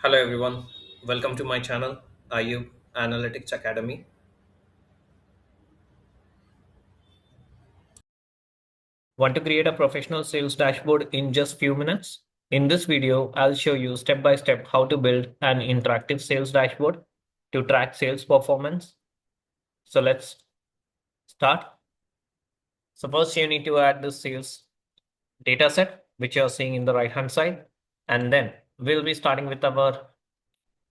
Hello everyone, welcome to my channel IU Analytics Academy. Want to create a professional sales dashboard in just few minutes? In this video, I'll show you step by step how to build an interactive sales dashboard to track sales performance. So let's start. So first you need to add the sales data set, which you're seeing in the right hand side. And then we'll be starting with our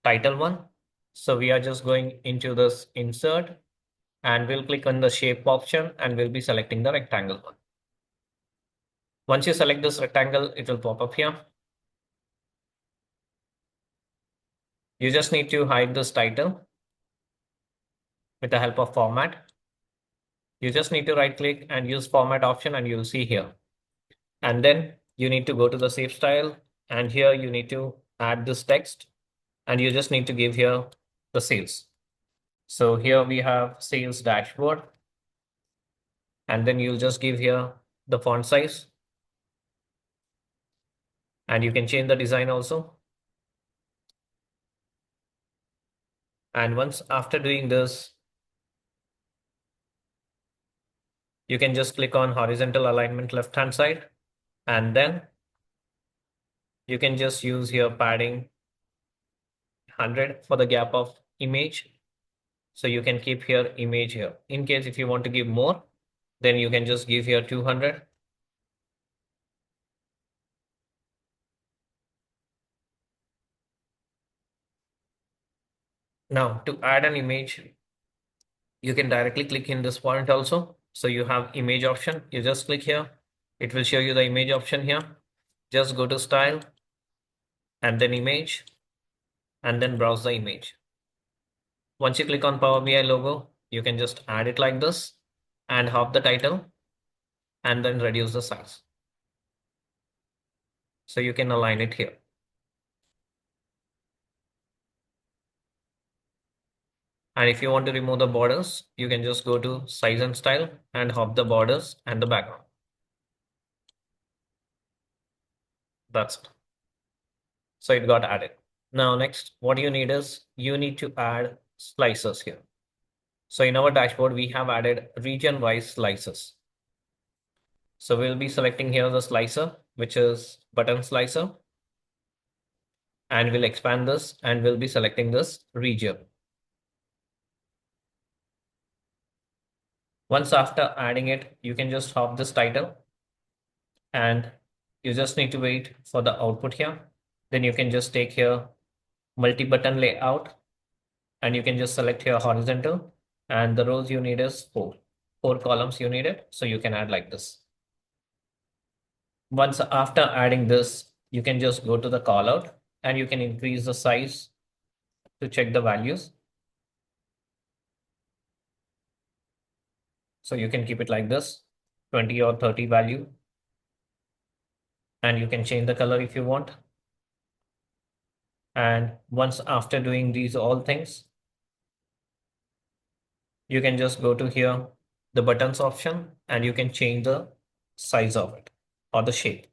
title one. So we are just going into this insert and we'll click on the shape option and we'll be selecting the rectangle one. Once you select this rectangle, it will pop up here. You just need to hide this title with the help of format. You just need to right click and use format option and you'll see here. And then you need to go to the save style and here you need to add this text and you just need to give here the sales. So here we have sales dashboard and then you'll just give here the font size and you can change the design also. And once after doing this, you can just click on horizontal alignment left hand side and then you can just use here padding 100 for the gap of image. So you can keep here image here. In case if you want to give more, then you can just give here 200. Now to add an image, you can directly click in this point also. So you have image option. You just click here. It will show you the image option here. Just go to style and then image and then browse the image. Once you click on Power BI logo, you can just add it like this and hop the title and then reduce the size. So you can align it here. And if you want to remove the borders, you can just go to size and style and hop the borders and the background. That's it. So it got added. Now next, what you need is you need to add slices here. So in our dashboard, we have added region-wise slices. So we'll be selecting here the slicer, which is button slicer. And we'll expand this and we'll be selecting this region. Once after adding it, you can just hop this title and you just need to wait for the output here. Then you can just take here multi-button layout and you can just select here horizontal and the rows you need is four columns you need it. So you can add like this. Once after adding this, you can just go to the callout and you can increase the size to check the values. So you can keep it like this, 20 or 30 value. And you can change the color if you want. And once after doing these all things, you can just go to here, the buttons option, and you can change the size of it or the shape.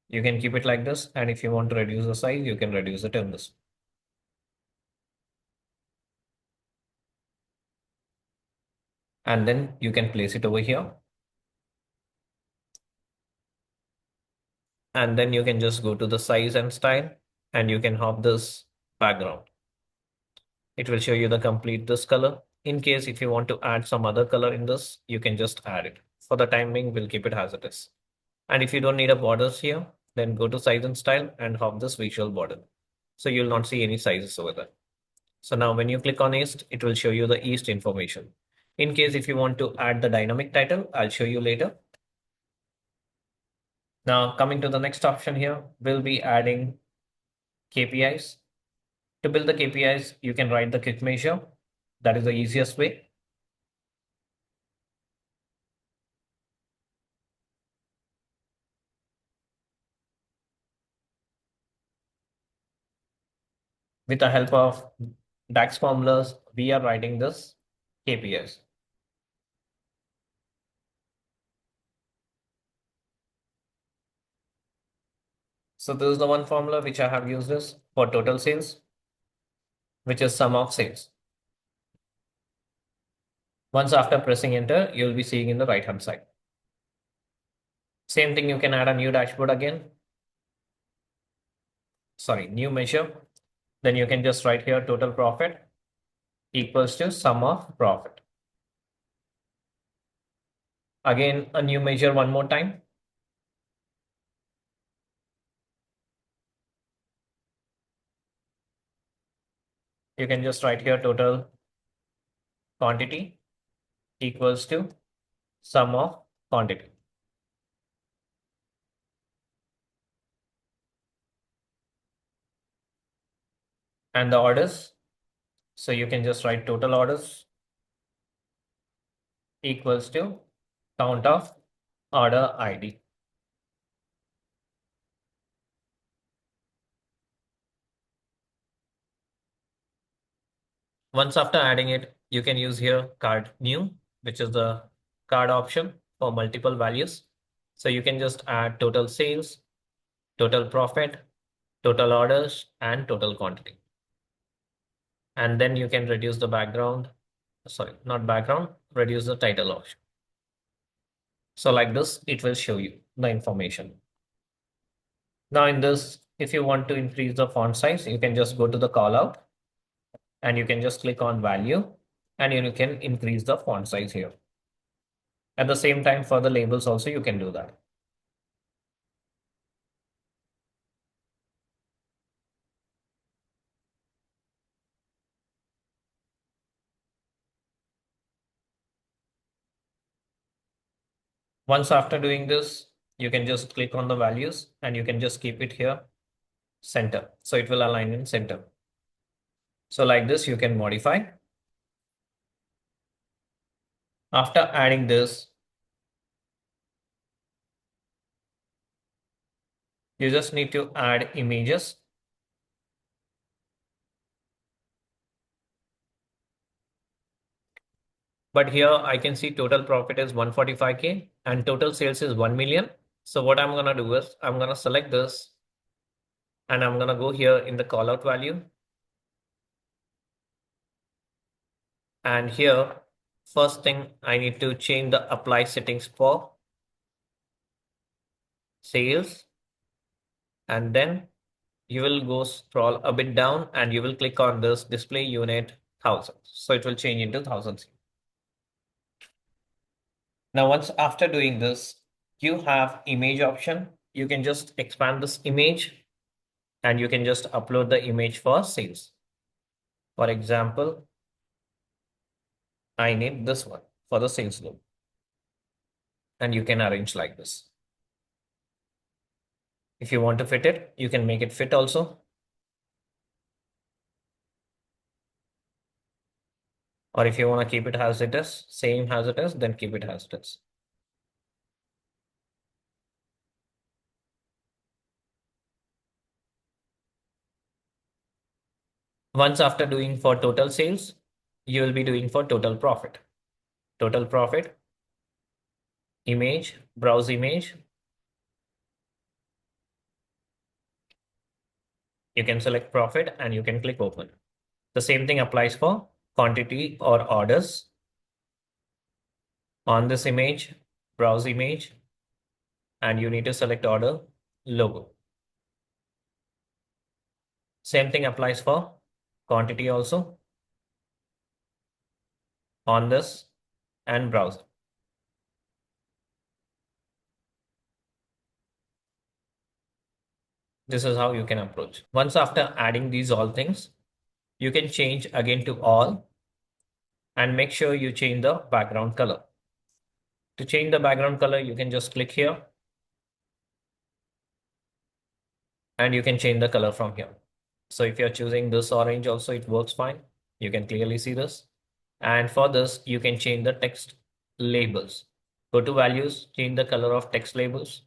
You can keep it like this. And if you want to reduce the size, you can reduce it in this. And then you can place it over here. And then you can just go to the size and style and you can hop this background. It will show you the complete this color. In case if you want to add some other color in this, you can just add it. For the time being, we'll keep it as it is. And if you don't need a borders here, then go to size and style and hop this visual border. So you'll not see any sizes over there. So now when you click on East, it will show you the East information. In case if you want to add the dynamic title, I'll show you later. Now coming to the next option here, we'll be adding KPIs. To build the KPIs, you can write the quick measure. That is the easiest way. With the help of DAX formulas, we are writing this KPIs. So this is the one formula which I have used this for total sales, which is sum of sales. Once after pressing enter, you'll be seeing in the right hand side. Same thing, you can add a new dashboard again. Sorry, new measure. Then you can just write here total profit equals to sum of profit. Again, a new measure one more time. You can just write here total quantity equals to sum of quantity. And the orders. So you can just write total orders equals to count of order ID. Once after adding it, you can use here card new, which is the card option for multiple values. So you can just add total sales, total profit, total orders, and total quantity. And then you can reduce the background, sorry, not background, reduce the title option. So like this, it will show you the information. Now in this, if you want to increase the font size, you can just go to the callout and you can just click on value and you can increase the font size here. At the same time, for the labels also, you can do that. Once after doing this, you can just click on the values and you can just keep it here center. So it will align in center. So like this, you can modify. After adding this, you just need to add images. But here I can see total profit is 145K and total sales is 1 million. So what I'm going to do is I'm going to select this and I'm going to go here in the callout value. And here, first thing I need to change the apply settings for sales. And then you will go scroll a bit down and you will click on this display unit 1000. So it will change into thousands. Now, once after doing this, you have image option. You can just expand this image and you can just upload the image for sales. For example, I need this one for the sales logo. And you can arrange like this. If you want to fit it, you can make it fit also. Or if you want to keep it as it is, same as it is, then keep it as it is. Once after doing for total sales, you will be doing for total profit. Total profit, image, browse image. You can select profit and you can click open. The same thing applies for quantity or orders. On this image, browse image, and you need to select order logo. Same thing applies for quantity also. On this and browse. This is how you can approach. Once after adding these all things, you can change again to all and make sure you change the background color. To change the background color, you can just click here and you can change the color from here. So if you're choosing this orange also, it works fine. You can clearly see this. And for this, you can change the text labels. Go to values, change the color of text labels.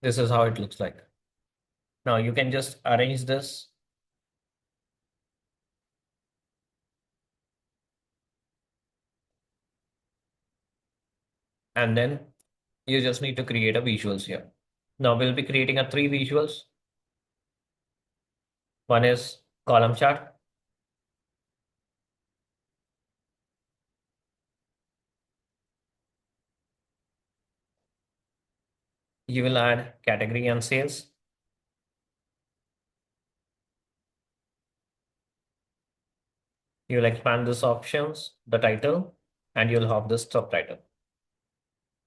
This is how it looks like. Now you can just arrange this, and then you just need to create a visuals here. Now we'll be creating a three visuals. One is column chart. You will add category and sales. You'll expand this options, the title, and you'll have this subtitle.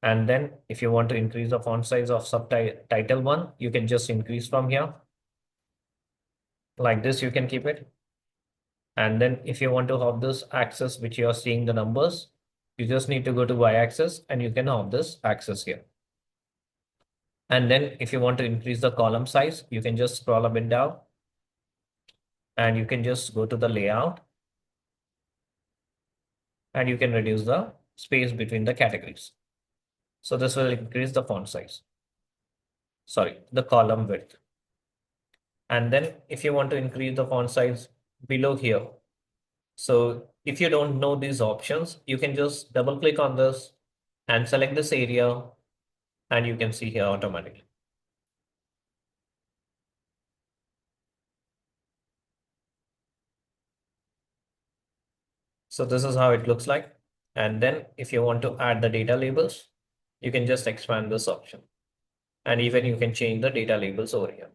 And then if you want to increase the font size of subtitle one, you can just increase from here. Like this, you can keep it. And then if you want to have this axis, which you are seeing the numbers, you just need to go to y-axis and you can have this axis here. And then if you want to increase the column size, you can just scroll a bit down and you can just go to the layout and you can reduce the space between the categories. So this will increase the font size. Sorry, the column width. And then if you want to increase the font size below here, so if you don't know these options, you can just double click on this and select this area and you can see here automatically. So this is how it looks like. And then if you want to add the data labels, you can just expand this option. And even you can change the data labels over here.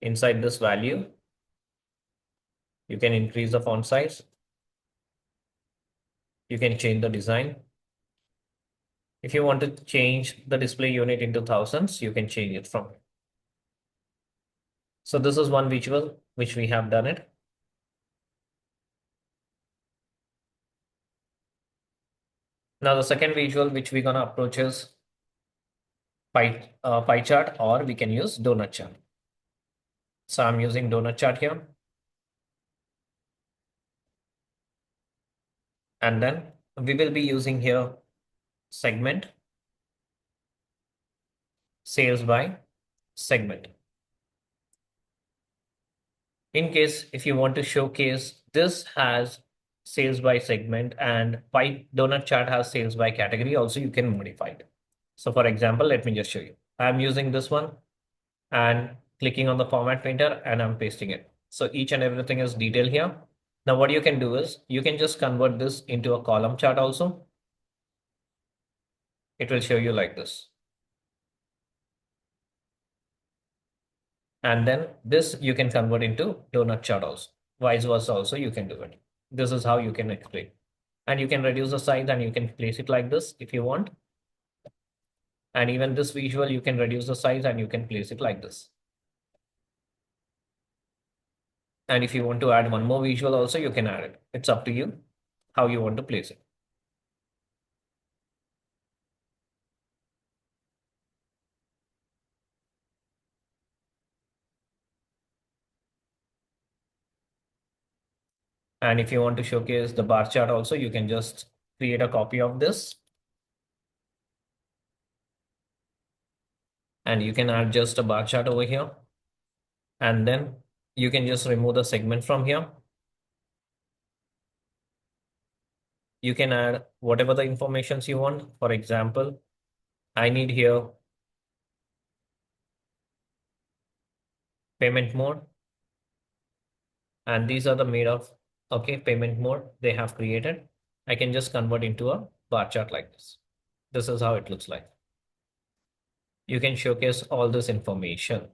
Inside this value, you can increase the font size. You can change the design. If you want to change the display unit into thousands, you can change it from here. So this is one visual which we have done it. Now the second visual which we're gonna approach is pie chart, or we can use donut chart. So I'm using donut chart here. And then we will be using here segment, sales by segment. In case if you want to showcase this has sales by segment and pie donut chart has sales by category, also you can modify it. So for example, let me just show you. I'm using this one and clicking on the format painter and I'm pasting it. So each and everything is detailed here. Now what you can do is you can just convert this into a column chart also. It will show you like this. And then this you can convert into donut chart also. Vice versa also you can do it. This is how you can explain. And you can reduce the size and you can place it like this if you want. And even this visual, you can reduce the size and you can place it like this. And if you want to add one more visual also, you can add it. It's up to you how you want to place it. And if you want to showcase the bar chart also, you can just create a copy of this. And you can add just a bar chart over here. And then you can just remove the segment from here. You can add whatever the informations you want. For example, I need here payment mode. And these are the made of, okay, payment mode they have created. I can just convert into a bar chart like this. This is how it looks like. You can showcase all this information.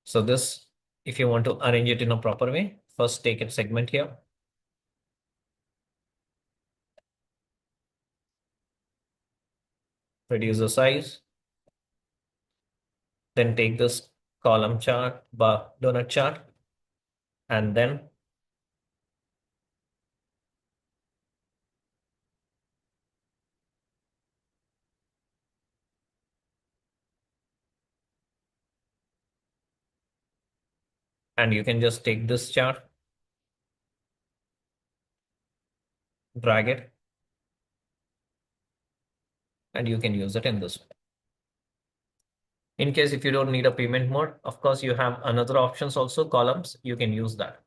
So this, if you want to arrange it in a proper way, first take a segment here. Reduce the size. Then take this column chart, bar donut chart, and then you can just take this chart, drag it, and you can use it in this way. In case if you don't need a payment mode, of course, you have another options also, columns, you can use that.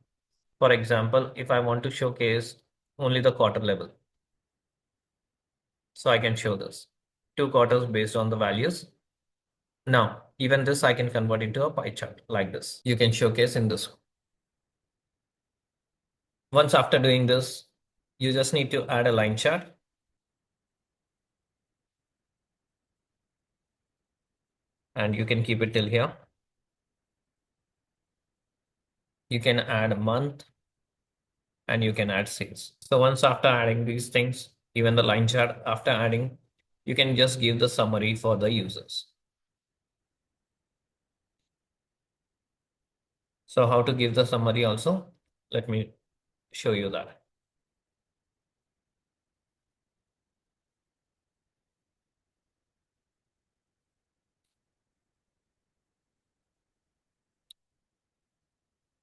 For example, if I want to showcase only the quarter level, so I can show this 2 quarters based on the values. Now, even this I can convert into a pie chart like this. You can showcase in this. Once after doing this, you just need to add a line chart. And you can keep it till here. You can add a month and you can add sales. So once after adding these things, even the line chart after adding, you can just give the summary for the users. So how to give the summary also? Let me show you that.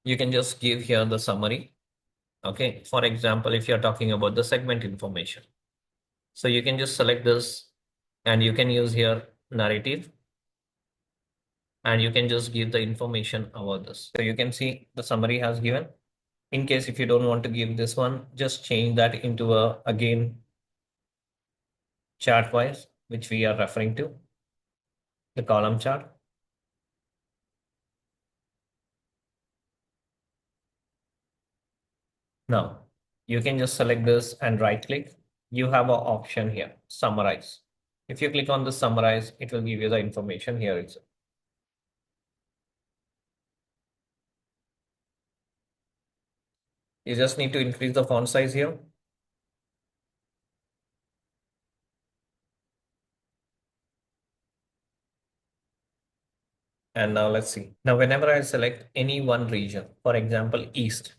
You can just give here the summary. Okay. For example, if you're talking about the segment information, so you can just select this and you can use here narrative and you can just give the information about this. So you can see the summary has given. In case if you don't want to give this one, just change that into a again chart wise, which we are referring to the column chart. Now you can just select this and right click. You have an option here, summarize. If you click on the summarize, it will give you the information here itself. You just need to increase the font size here. And now let's see. Now, whenever I select any one region, for example, East,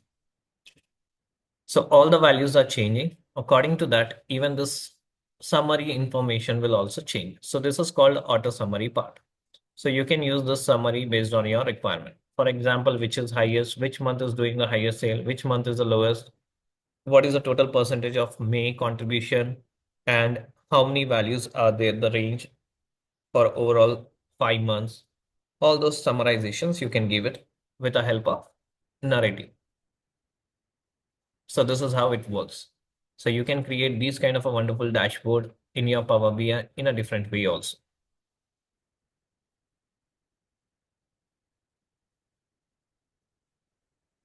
so all the values are changing. According to that, even this summary information will also change. So this is called auto summary part. So you can use this summary based on your requirement. For example, which is highest, which month is doing the highest sale, which month is the lowest, what is the total percentage of May contribution, and how many values are there, the range for overall 5 months. All those summarizations you can give it with the help of narrative. So this is how it works. So you can create these kind of a wonderful dashboard in your Power BI in a different way also.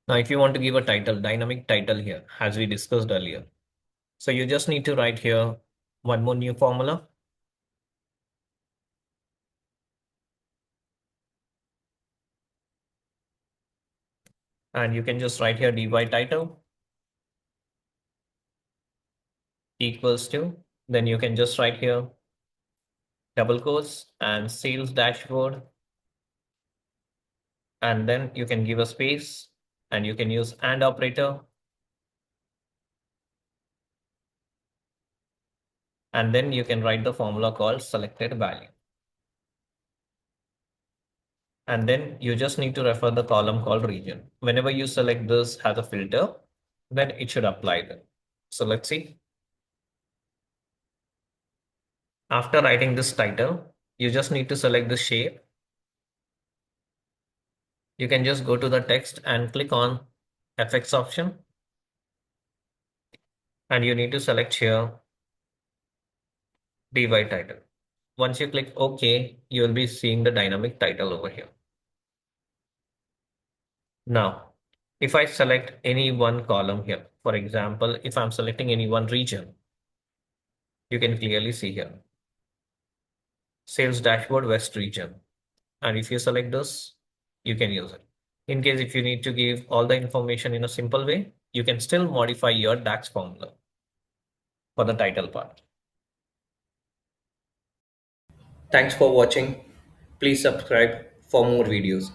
Now, if you want to give a title, dynamic title here, as we discussed earlier. So you just need to write here one more new formula. And you can just write here dy title equals to, then you can just write here double quotes and sales dashboard. And then you can give a space and you can use and operator. And then you can write the formula called selected value. And then you just need to refer the column called region. Whenever you select this as a filter, then it should apply then. So let's see. After writing this title, you just need to select the shape. You can just go to the text and click on FX option. And you need to select here dy title. Once you click OK, you will be seeing the dynamic title over here. Now, if I select any one column here, for example, if I'm selecting any one region, you can clearly see here, sales dashboard West region. And if you select this, you can use it. In case if you need to give all the information in a simple way, you can still modify your DAX formula for the title part. Thanks for watching. Please subscribe for more videos.